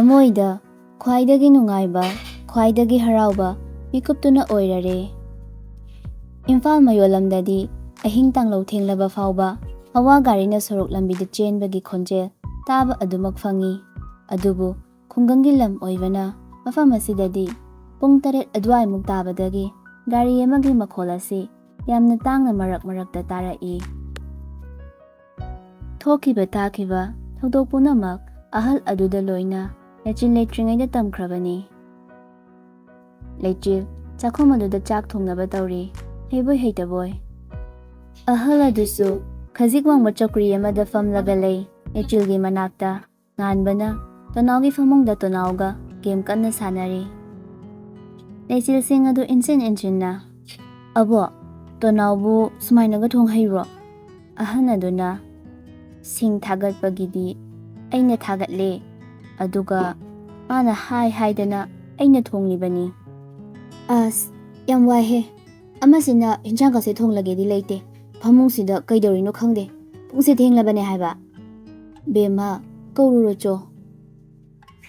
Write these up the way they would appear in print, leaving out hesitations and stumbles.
ꯊꯃꯣꯏꯗ ꯈ꯭ꯋꯥꯏꯗꯒꯤ ꯅꯨꯡꯉꯥꯏꯕ, ꯈ꯭ꯋꯥꯏꯗꯒꯤ ꯍꯔꯥꯎꯕ ꯃꯤꯀꯨꯞꯇꯨꯅ ꯑꯣꯏꯔꯔꯦ꯫ ꯏꯝꯐꯥꯜ ꯃꯌꯣꯜꯂꯝꯗꯗꯤ ꯑꯍꯤꯡ ꯇꯥꯡꯂꯧ ꯊꯦꯡꯂꯕ ꯐꯥꯎꯕ ꯍꯋꯥ ꯒꯥꯔꯤꯅ ꯁꯣꯔꯣꯛ ꯂꯝꯕꯤꯗ ꯆꯦꯟꯕꯒꯤ ꯈꯣꯟꯖꯦꯜ ꯇꯥꯕ ꯑꯗꯨꯃꯛ ꯐꯪꯏ꯫ ꯑꯗꯨꯕꯨ ꯈꯨꯡꯒꯪꯒꯤ ꯂꯝ ꯑꯣꯏꯕꯅ ꯃꯐꯝ ꯑꯁꯤꯗꯗꯤ ꯄꯨꯡ 7 ꯑꯗꯨꯋꯥꯏꯃꯨꯛ ꯇꯥꯕꯗꯒꯤ ꯒꯥꯔꯤ ꯑꯃꯒꯤ ꯃꯈꯣꯜ ꯑꯁꯤ ꯌꯥꯝꯅ ꯇꯥꯡꯅ ꯃꯔꯛ-ꯃꯔꯛꯇ ꯇꯥꯔꯛꯏ꯫ ꯊꯣꯛꯈꯤꯕ ꯇꯥꯈꯤꯕ ꯊꯧꯗꯣꯛ ꯄꯨꯝꯅꯃꯛ ꯑꯍꯜ ꯑꯗꯨꯗ ꯂꯣꯏꯅ ꯂꯩꯆꯤꯜ ꯂꯩꯇ꯭ꯔꯤꯉꯩꯗ ꯇꯝꯈ꯭ꯔꯕꯅꯤ꯫ ꯂꯩꯆꯤꯜ ꯆꯥꯛꯈꯨꯝ ꯑꯗꯨꯗ ꯆꯥꯛ ꯊꯣꯡꯅꯕ ꯇꯧꯔꯤ, ꯍꯩꯕꯣꯏ ꯍꯩꯇꯕꯣꯏ꯫ ꯑꯍꯜ ꯑꯗꯨꯁꯨ ꯈꯖꯤꯛ ꯋꯥꯡꯕ ꯆꯧꯀ꯭ꯔꯤ ꯑꯃꯗ ꯐꯝꯂꯒ ꯂꯩ ꯂꯩꯆꯤꯜꯒꯤ ꯃꯅꯥꯛꯇ꯫ ꯉꯥꯟꯕꯅ ꯇꯣꯅꯥꯎꯒꯤ ꯐꯃꯨꯡꯗ ꯇꯣꯅꯥꯎꯒ ꯒꯦꯝ ꯀꯟꯅ ꯁꯥꯟꯅꯔꯤ꯫ ꯂꯩꯆꯤꯜꯁꯤꯡ ꯑꯗꯨ ꯏꯟꯁꯤꯟ-ꯏꯟꯁꯤꯟꯅ, "ꯑꯕꯣ, ꯇꯣꯅꯥꯎꯕꯨ ꯁꯨꯃꯥꯏꯅꯒ ꯊꯣꯡ ꯍꯩꯕ꯭ꯔꯣ?" ꯑꯍꯟ ꯑꯗꯨꯅ, "ꯁꯤꯡ ꯊꯥꯒꯠꯄꯒꯤꯗꯤ ꯑꯩꯅ ꯊꯥꯒꯠꯂꯦ, ꯑꯗꯨꯒ ꯃꯥꯅ ꯍꯥꯏꯗꯅ ꯑꯩꯅ ꯊꯣꯡꯂꯤꯕꯅꯤ꯫ ꯑꯁ, ꯌꯥꯝ ꯋꯥꯏꯍꯦ꯫ ꯑꯃꯁꯤꯅ ꯍꯤꯟꯖꯥꯡꯒꯁꯦ ꯊꯣꯡꯂꯒꯦꯗꯤ ꯂꯩꯇꯦ, ꯐꯃꯨꯡꯁꯤꯗ ꯀꯩꯗꯧꯔꯤꯅꯣ ꯈꯪꯗꯦ, ꯄꯨꯡꯁꯦ ꯊꯦꯡꯂꯕꯅꯦ ꯍꯥꯏꯕ꯫ ꯕꯦꯝꯃ, ꯀꯧꯔꯨꯔꯣꯆꯣ."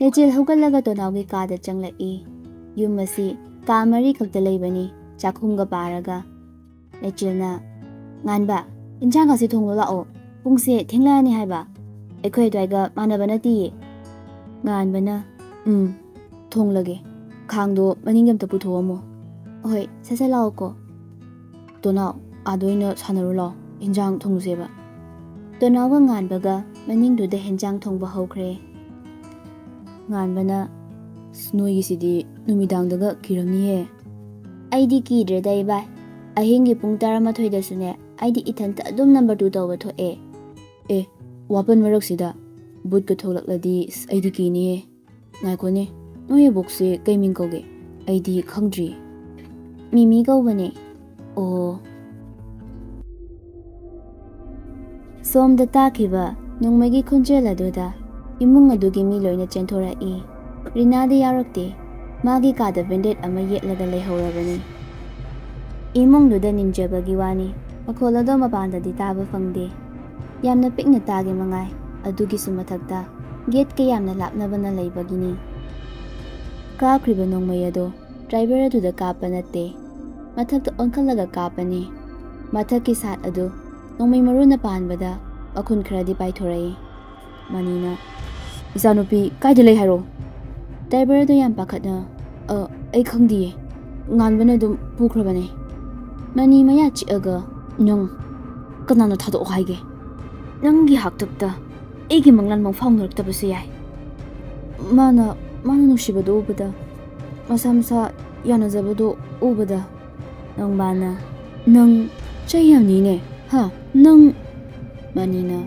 ꯂꯩꯆꯤꯜ ꯍꯧꯒꯠꯂꯒ ꯇꯣꯅꯥꯎꯒꯤ ꯀꯥꯗ ꯆꯪꯂꯛꯏ꯫ ꯌꯨꯝ ꯑꯁꯤ ꯀꯥ 4 ꯈꯛꯇ ꯂꯩꯕꯅꯤ, ꯆꯥꯛꯈꯨꯝꯒ ꯄꯥꯔꯒ꯫ ꯂꯩꯆꯤꯜꯅ, "ꯉꯥꯟꯕ, ꯏꯟꯖꯥꯡꯒꯁꯦ ꯊꯣꯡꯂꯣ ꯂꯥꯛꯑꯣ, ꯄꯨꯡꯁꯦ ꯊꯦꯡꯂꯛꯑꯅꯤ ꯍꯥꯏꯕ, ꯑꯩꯈꯣꯏ ꯑꯗ꯭ꯋꯥꯏꯒ ꯃꯥꯟꯅꯕ ꯅꯠꯇꯤꯌꯦ." ꯉꯥꯟꯕꯅ, ꯊꯣꯡꯂꯒꯦ, ꯈꯥꯡꯗꯣ ꯃꯅꯤꯡꯗ ꯑꯝꯇ ꯄꯨꯊꯣꯛꯑꯝꯃꯣ." "ꯍꯣꯏ, ꯁꯠ-ꯁꯠ ꯂꯥꯛꯑꯣꯀꯣ." "ꯇꯣꯅꯥꯎ, ꯑꯥꯗ ꯑꯣꯏꯅ ꯁꯥꯟꯅꯔꯨ ꯂꯥꯛꯑꯣ, ꯏꯟꯖꯥꯡ ꯊꯣꯡꯉꯨꯁꯦꯕ." ꯇꯣꯅꯥꯎꯒ ꯉꯥꯟꯕꯒ ꯃꯅꯤꯡꯗꯨꯗ ꯍꯦꯟꯖꯥꯡ ꯊꯣꯡꯕ ꯍꯧꯈ꯭ꯔꯦ꯫ ꯉꯥꯟꯕꯅ, "ꯅꯣꯏꯒꯤꯁꯤꯗꯤ ꯅꯨꯃꯤꯗꯥꯡꯗꯒ ꯀꯤꯔꯝꯅꯤꯍꯦ." "ꯑꯩꯗꯤ ꯀꯤꯗ꯭ꯔꯦꯗ ꯏꯕꯥꯏ, ꯑꯍꯤꯡꯒꯤ ꯄꯨꯡ 11:00ꯗꯁꯨꯅꯦ ꯑꯩꯗꯤ ꯏꯊꯟꯇ ꯑꯗꯨꯝ ꯅꯝꯕꯔ 2 ꯇꯧꯕ ꯊꯣꯛꯑꯦ." "ꯑꯦ, ꯋꯥꯄꯟ ꯃꯔꯛꯁꯤꯗ ꯕꯨꯠꯀ ꯊꯣꯛꯂꯛꯂꯗꯤ ꯑꯩꯗꯤ ꯀꯤꯅꯤꯍꯦ꯫ ꯉꯥꯏꯈꯣꯅꯦ, ꯅꯣꯏ ꯑꯕꯣꯛꯁꯦ ꯀꯩ ꯃꯤꯡ ꯀꯧꯒꯦ? ꯑꯩꯗꯤ ꯈꯪꯗ꯭ꯔꯤ." "ꯃꯤꯃꯤ ꯀꯧꯕꯅꯦ." "ꯑꯣ." ꯁꯣꯝꯗ ꯇꯥꯈꯤꯕ ꯅꯣꯡꯃꯩꯒꯤ ꯈꯣꯟꯖꯦꯜ ꯑꯗꯨꯗ ꯏꯃꯨꯡ ꯑꯗꯨꯒꯤ ꯃꯤ ꯂꯣꯏꯅ ꯆꯦꯟꯊꯣꯔꯛꯏ꯫ ꯔꯤꯅꯥꯗꯤ ꯌꯥꯎꯔꯛꯇꯦ, ꯃꯥꯒꯤ ꯀꯥꯗ ꯕꯦꯟꯗꯦꯠ ꯑꯃ ꯌꯦꯠꯂꯒ ꯂꯩꯍꯧꯔꯕꯅꯤ꯫ ꯏꯃꯨꯡꯗꯨꯗ ꯅꯤꯡꯖꯕꯒꯤ ꯋꯥꯅꯤ, ꯃꯈꯣꯜ ꯑꯗꯣ ꯃꯄꯥꯟꯗꯗꯤ ꯇꯥꯕ ꯐꯪꯗꯦ, ꯌꯥꯝꯅ ꯄꯤꯛꯅ ꯇꯥꯒꯦ ꯃꯉꯥꯏ꯫ ꯑꯗꯨꯒꯤꯁꯨ ꯃꯊꯛꯇ ꯒꯦꯠꯀ ꯌꯥꯝꯅ ꯂꯥꯞꯅꯕꯅ ꯂꯩꯕꯒꯤꯅꯤ꯫ ꯀꯥꯞꯈ꯭ꯔꯤꯕ ꯅꯣꯡꯃꯩ ꯑꯗꯣ ꯗ꯭ꯔꯥꯏꯚꯔ ꯑꯗꯨꯗ ꯀꯥꯞꯄ ꯅꯠꯇꯦ, ꯃꯊꯛꯇ ꯑꯣꯟꯈꯠꯂꯒ ꯀꯥꯞꯄꯅꯤ꯫ ꯃꯊꯛꯀꯤ ꯁꯥꯠ ꯑꯗꯨ ꯅꯣꯡꯃꯩ ꯃꯔꯨꯅ ꯄꯥꯟꯕꯗ ꯃꯈꯨꯟ ꯈꯔꯗꯤ ꯄꯥꯏꯊꯣꯔꯛꯏ꯫ ꯃꯅꯤꯅ, "ꯏꯆꯥꯅꯨꯄꯤ ꯀꯥꯏꯗ ꯂꯩ ꯍꯥꯏꯔꯣ?" ꯗ꯭ꯔꯥꯏꯚꯔ ꯑꯗꯨ ꯌꯥꯝ ꯄꯥꯈꯠꯅ, ꯑꯩ ꯈꯪꯗꯤꯌꯦ, ꯉꯥꯟꯕꯅ ꯑꯗꯨꯝ ꯄꯨꯈ꯭ꯔꯕꯅꯦ." ꯃꯅꯤ ꯃꯌꯥ ꯆꯤꯛꯑꯒ, "ꯅꯪ ꯀꯅꯥꯅ ꯊꯥꯗꯣꯛꯑꯣ ꯍꯥꯏꯒꯦ? ꯅꯪꯒꯤ ꯍꯥꯛꯇꯛꯇ ꯑꯩꯒꯤ ꯃꯪꯂꯥꯟ ꯃꯪꯐꯥꯎꯅꯔꯛꯇꯕꯁꯨ ꯌꯥꯏ꯫ ꯃꯥꯅ ꯅꯨꯡꯁꯤꯕꯗꯣ ꯎꯕꯗ, ꯃꯁꯥ ꯌꯥꯅꯖꯕꯗꯣ ꯎꯕꯗ." ꯅꯣꯡꯕꯥꯅ, "ꯅꯪ ꯆꯩ ꯌꯥꯝ ꯅꯤꯅꯦ, ꯅꯪ..." ꯃꯅꯤꯅ,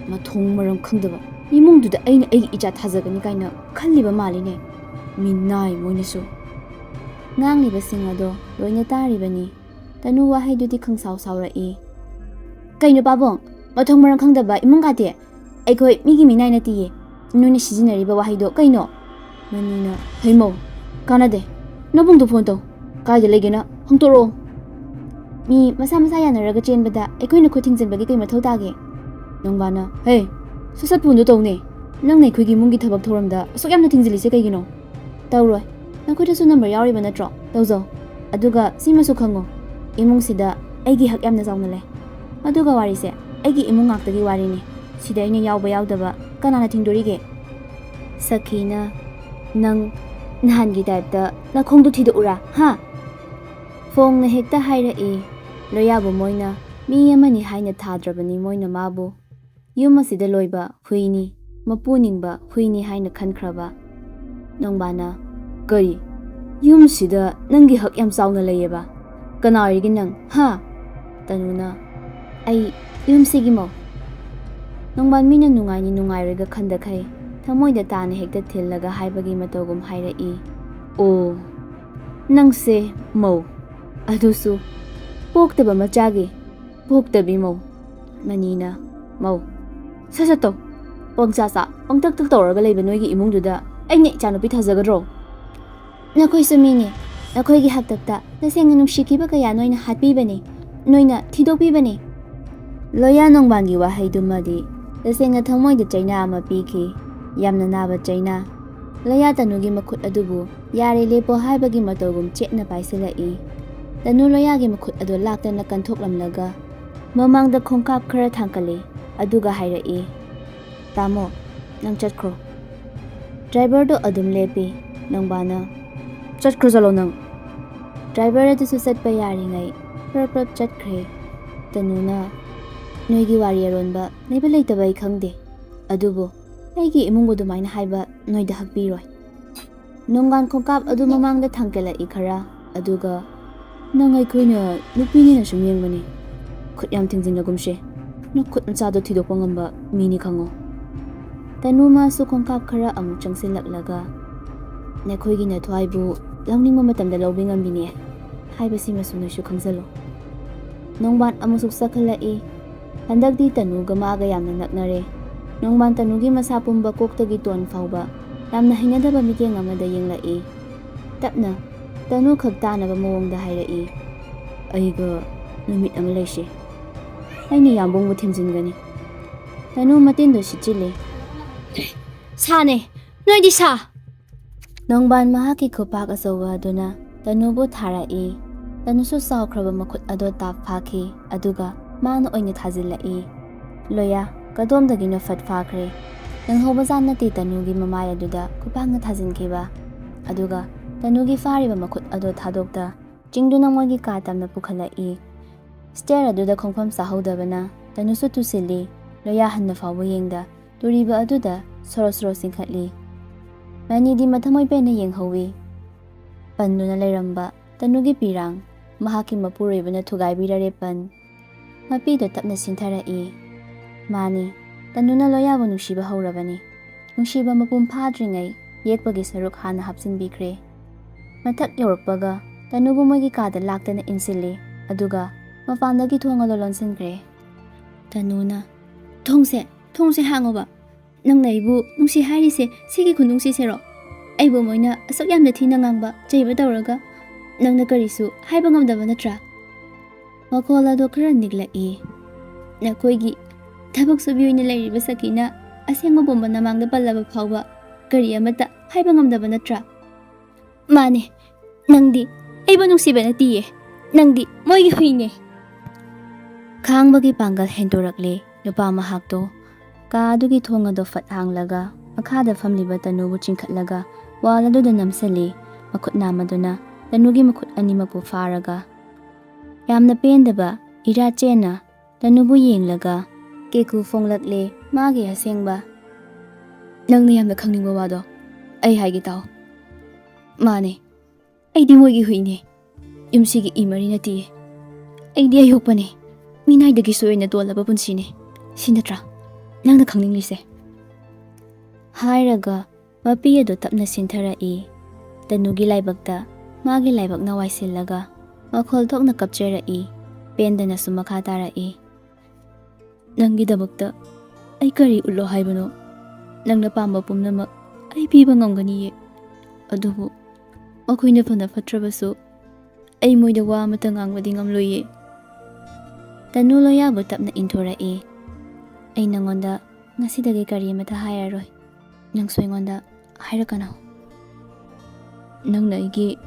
"ꯃꯊꯣꯡ ꯃꯔꯝ ꯈꯪꯗꯕ ꯏꯃꯨꯡꯗꯨꯗ ꯑꯩꯅ ꯑꯩꯒꯤ ꯏꯆꯥ ꯊꯥꯖꯒꯅꯤ ꯀꯥꯏꯅ ꯈꯜꯂꯤꯕ ꯃꯥꯜꯂꯤꯅꯦ, ꯃꯤꯅꯥꯏ ꯃꯣꯏꯅꯁꯨ." ꯉꯥꯡꯂꯤꯕꯁꯤꯡ ꯑꯗꯣ ꯂꯣꯏꯅ ꯇꯥꯔꯤꯕꯅꯤ꯫ ꯇꯅꯨ ꯋꯥꯍꯩꯗꯨꯗꯤ ꯈꯪꯁꯥꯎ ꯁꯥꯎꯔꯛꯏ꯫ "ꯀꯩꯅꯣ ꯄꯥꯕꯨꯡ, ꯃꯊꯣꯡ ꯃꯔꯝ ꯈꯪꯗꯕ ꯏꯃꯨꯡ ꯀꯥꯇꯦ, ꯑꯩꯈꯣꯏ ꯃꯤꯒꯤ ꯃꯤꯅꯥꯏ ꯅꯠꯇꯤꯌꯦ, ꯅꯣꯏꯅ ꯁꯤꯖꯤꯟꯅꯔꯤꯕ ꯋꯥꯍꯩꯗꯣ ꯀꯩꯅꯣ?" ꯃꯅꯤꯅ, "ꯍꯩꯃꯧ, ꯀꯥꯟꯅꯗꯦ, ꯅꯕꯨꯡꯗꯣ ꯐꯣꯟ ꯇꯧ, ꯀꯥꯏꯗ ꯂꯩꯒꯦꯅ ꯍꯪꯇꯣꯔꯛꯑꯣ." "ꯃꯤ ꯃꯁꯥ ꯌꯥꯅꯔꯒ ꯆꯦꯟꯕꯗ ꯑꯩꯈꯣꯏꯅ ꯈꯨꯠ ꯊꯤꯡꯖꯤꯟꯕꯒꯤ ꯀꯩ ꯃꯊꯧ ꯇꯥꯒꯦ?" ꯅꯣꯡꯕꯥꯅ, "ꯍꯦ, ꯁꯠ-ꯁꯠ ꯐꯣꯟꯗꯣ ꯇꯧꯅꯦ, ꯅꯪꯅ ꯑꯩꯈꯣꯏꯒꯤ ꯏꯃꯨꯡꯒꯤ ꯊꯕꯛ ꯊꯧꯔꯝꯗ ꯑꯁꯨꯛ ꯌꯥꯝꯅ ꯊꯤꯡꯖꯤꯜꯂꯤꯁꯦ ꯀꯩꯒꯤꯅꯣ?" "ꯇꯧꯔꯣꯏ, ꯅꯈꯣꯏꯗꯁꯨ ꯅꯝꯕꯔ ꯌꯥꯎꯔꯤꯕ ꯅꯠꯇ꯭ꯔꯣ? ꯇꯧꯖꯧ, ꯑꯗꯨꯒ ꯁꯤꯃꯁꯨ ꯈꯪꯉꯣ, ꯏꯃꯨꯡꯁꯤꯗ ꯑꯩꯒꯤ ꯍꯛ ꯌꯥꯝꯅ ꯆꯥꯎꯅ ꯂꯩ, ꯑꯗꯨꯒ ꯋꯥꯔꯤꯁꯦ ꯑꯩꯒꯤ ꯏꯃꯨꯡ ꯉꯥꯛꯇꯒꯤ ꯋꯥꯔꯤꯅꯤ, ꯁꯤꯗ ꯑꯩꯅ ꯌꯥꯎꯕ ꯌꯥꯎꯗꯕ ꯀꯅꯥꯅ ꯊꯤꯡꯗꯣꯔꯤꯒꯦ?" ꯁꯈꯤꯅ, "ꯅꯪ ꯅꯍꯥꯟꯒꯤ ꯇꯥꯏꯞꯇ ꯅꯈꯣꯡꯗꯣ ꯊꯤꯗꯣꯛꯎꯔꯥ, ꯐꯣꯡꯅ ꯍꯦꯛꯇ ꯍꯥꯏꯔꯛꯏ꯫ ꯂꯣꯌꯥꯕꯨ ꯃꯣꯏꯅ ꯃꯤ ꯑꯃꯅꯤ ꯍꯥꯏꯅ ꯊꯥꯗ꯭ꯔꯕꯅꯤ ꯃꯣꯏꯅ ꯃꯥꯕꯨ, ꯌꯨꯝ ꯑꯁꯤꯗ ꯂꯣꯏꯕ ꯍꯨꯏꯅꯤ, ꯃꯄꯨ ꯅꯤꯡꯕ ꯍꯨꯏꯅꯤ ꯍꯥꯏꯅ ꯈꯟꯈ꯭ꯔꯕ꯫ ꯅꯣꯡꯕꯥꯅ, "ꯀꯔꯤ? ꯌꯨꯝꯁꯤꯗ ꯅꯪꯒꯤ ꯍꯛ ꯌꯥꯝ ꯆꯥꯎꯅ ꯂꯩꯌꯦꯕ? ꯀꯅꯥ ꯑꯣꯏꯔꯤꯒꯦ ꯅꯪ, ꯇꯅꯨꯅ, "ꯑꯩ ꯌꯨꯝꯁꯤꯒꯤ ꯃꯧ." ꯅꯣꯡꯕꯥꯟꯕꯤꯅ ꯅꯨꯡꯉꯥꯏꯅꯤ ꯅꯨꯡꯉꯥꯏꯔꯣꯏꯒ ꯈꯟꯗꯈꯩ ꯊꯃꯣꯏꯗ ꯇꯥꯅ ꯍꯦꯛꯇ ꯊꯤꯜꯂꯒ ꯍꯥꯏꯕꯒꯤ ꯃꯇꯧꯒꯨꯝ ꯍꯥꯏꯔꯛꯏ꯫ "ꯑꯣ, ꯅꯪꯁꯦ ꯃꯧ, ꯑꯗꯨꯁꯨ ꯄꯣꯛꯇꯕ ꯃꯆꯥꯒꯤ ꯄꯣꯛꯇꯕꯤ ꯃꯧ." ꯃꯅꯤꯅ, "ꯃꯧ, ꯁꯠ-ꯁꯠ ꯇꯧ, ꯄꯪꯆꯥ ꯄꯪꯇꯛ ꯇꯧꯔꯒ ꯂꯩꯕ ꯅꯣꯏꯒꯤ ꯏꯃꯨꯡꯗꯨꯗ ꯑꯩꯅ ꯏꯆꯥꯅꯨꯄꯤ ꯊꯥꯖꯒꯗ꯭ꯔꯣ? ꯅꯈꯣꯏꯁꯨ ꯃꯤꯅꯤ, ꯅꯈꯣꯏꯒꯤ ꯍꯥꯛꯇꯛꯇ ꯇꯁꯦꯡꯅ ꯅꯨꯡꯁꯤꯈꯤꯕ ꯀꯌꯥ ꯅꯣꯏꯅ ꯍꯥꯠꯄꯤꯕꯅꯤ, ꯅꯣꯏꯅ ꯊꯤꯗꯣꯛꯄꯤꯕꯅꯤ." ꯂꯣꯌꯥ ꯅꯣꯡꯕꯥꯟꯒꯤ ꯋꯥꯍꯩꯗꯨꯃꯗꯤ ꯇꯁꯦꯡꯅ ꯊꯃꯣꯏꯗ ꯆꯩꯅꯥ ꯑꯃ ꯄꯤꯈꯤ, ꯌꯥꯝꯅ ꯅꯥꯕ ꯆꯩꯅꯥ꯫ Laya Tanugi makhut adubu yare lepo haibagi matogum chetna paisilai. Tanu Loyagi makhut ado laktana kanthoklamlaga mamangda khongkap khara thangkali aduga hairai. Tamo, nang chatkro. Driver do adum lepi nangbana. Chatkro jalo nang. Driver adusu satpa yaringai prap chatkre. Tanuna noigi wari aronba naiba leitaba I khangde. Adubo aigi imungu dumaina haiba noida hakbiroi. Nonggan khongkap adu mamangda thangkala khara aduga nang aikoina nupini na sum yengbani. Khut yam thingjinagumse. No khut machado thidokpa ngamba mini khango. Tanuma su khongkap khara amuk changsilaklaga nakhoi na thwaibu langning matamda lobing ambini haibasi masunu su khangzalo. Nongban amusuk sakhalai handakdi tanu gamaga yamna naknare. Nongban tanugi masapumba koktagi ton fauba yamna hinadaba miteng amada yenglai. Tapna tanu khagtanaba mawongda hairai. Aiga numit ama leise. Aini yambongbu thimjingani. Tanu matindo sichile. Sane, noidi sa. Nongban mahaki khopak asawa aduna tanubu tharai. Tanusu saukhraba makhut ado tap phaki aduga mangna oina thajilai. Loya kadomdagi no fat phakre. Nang hobajan nati tanugi mamay aduda kupangna thajinkiba. Aduga tanugi fariba makhut ado thadokta jingduna mogi katamna pukhalai. Stair aduda khongpham sahodabana tanusu tusili loya hanna fawbo yengda turiba aduda sorosro singkhatli. Mani di mathamoy pena yenghawi. Panduna leiramba tanugi pirang mahaki mapuroibana thugaibirare pan. Mapido tapna sintharai. Mani tanuna loyabo nungsiba haurabani. Nungsiba mapum phadringai yekpagi saruk hana hapsinbikre. Mathak yorokpaga tanubu mogi kada laktana insili aduga mapandagi thongalo lonsinkre. Tanuna thongse hangoba nangna ibu nungsi hairise sigi khundungsi sero aibo moina asok yamna thina ngangba cheiba tawraga nangna karisu haiba ngamdaba natra. Makola do khara niglai nakoigi thabak subi oina lairiba sakina asengma bomba namangda pallaba phawba kari amata haiba ngamdaba natra. Mane nangdi aibo nungsiba natiye nangdi moigi huine. Khangbagi pangal hendorakle nupa mahakto ka adugi thongado fat hanglaga makhada famliba tanubu chingkhatlaga wala do namsali makhut namaduna tanugi makhut animapu faraga yamna pendaba ira chena tanubu yenglaga keku fonglakle magi asengba. Nangna yamna khangningba wado ai haigi taw. Mane aidi moigi huine yumsigi imari nati aidi ayokpane minaidagi soina dolaba punsine sinatra nangna khangninglise. Hairaga mapi ado tapna sintharai. Tanugi laibakta magi laibak na waisillaga makhol thokna kapcherai pendana sumakha tarai. Nangi dabakta ai kari ulo haibano nangna pamba pumnamak ai piba ngamgani ye adubu makoina fana fatrabasu ai moida wa amata ngangwadi ngamloye. Tanu loyabo tapna inthorai. Ai nangonda ngasidagi kari mata hairaroi nangso ingonda hairakana. Nangna igi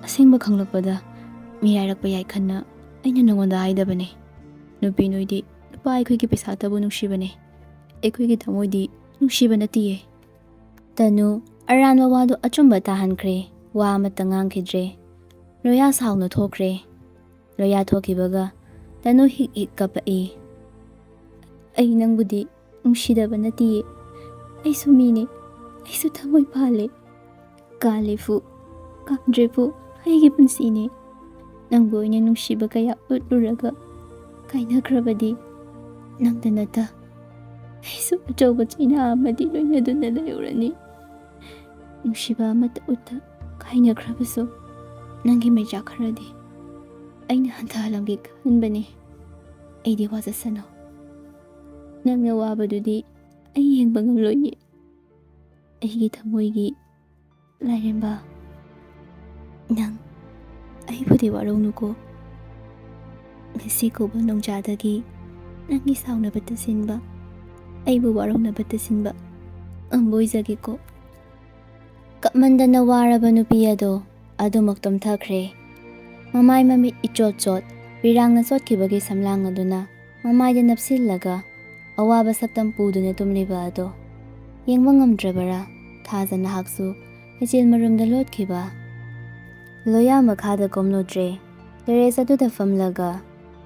asengba khanglakpada mirairakpa yai khanna aina nangonda haidabane. Nupi noidi nupa aikoigi pesa tabu nungshibane aikoigi tamoidi nungsiba natiye. Tanu aranwa wado achumba tahankre wa amata ngangkhidre. Loya sauna thokre. Loya thokibaga tanu hik kapai. Ai nangbudi nungsidaba natiye aisu mine aisu thamoy phale kalefu kamdrepu aigi punsine nangbu oina nungsiba kaya utluraga kainakrabadi nangda nata aisu achauba chaina amadi loina duna layorani. Nungsiba amata uta kainakrabaso nangi maija kharadi aina hanthalamgi khanbane aidi wajasano. Nangna wabadudi ai yengba ngamloye aigi thamoigi lairemba nang aibudi waraunuko ngasi koba nongjadagi nangi saunaba tasinba aibu waraunaba tasinba amboizagiko ꯀꯞꯃꯟꯗꯅ ꯋꯥꯔꯕ ꯅꯨꯄꯤ ꯑꯗꯣ ꯑꯗꯨꯃꯛ ꯇꯨꯝꯊꯈ꯭ꯔꯦ꯫ ꯃꯃꯥꯏ ꯃꯃꯤꯠ ꯏꯆꯣꯠ-ꯆꯣꯠ ꯄꯤꯔꯥꯡꯅ ꯆꯣꯠꯈꯤꯕꯒꯤ ꯁꯝꯂꯥꯡ ꯑꯗꯨꯅ ꯃꯃꯥꯏꯗ ꯅꯞꯁꯤꯜꯂꯒ ꯑꯋꯥꯕ ꯁꯛꯇꯝ ꯄꯨꯗꯨꯅ ꯇꯨꯝꯂꯤꯕ ꯑꯗꯣ ꯌꯦꯡꯕ ꯉꯝꯗ꯭ꯔꯕꯔꯥ ꯊꯥꯖ ꯅꯍꯥꯛꯁꯨ ꯂꯩꯆꯤꯜ ꯃꯔꯨꯝꯗ ꯂꯣꯠꯈꯤꯕ? ꯂꯣꯌꯥ ꯃꯈꯥꯗ ꯀꯣꯝꯂꯨꯗ꯭ꯔꯦ꯫ ꯇꯦꯔꯦꯁ ꯑꯗꯨꯗ ꯐꯝꯂꯒ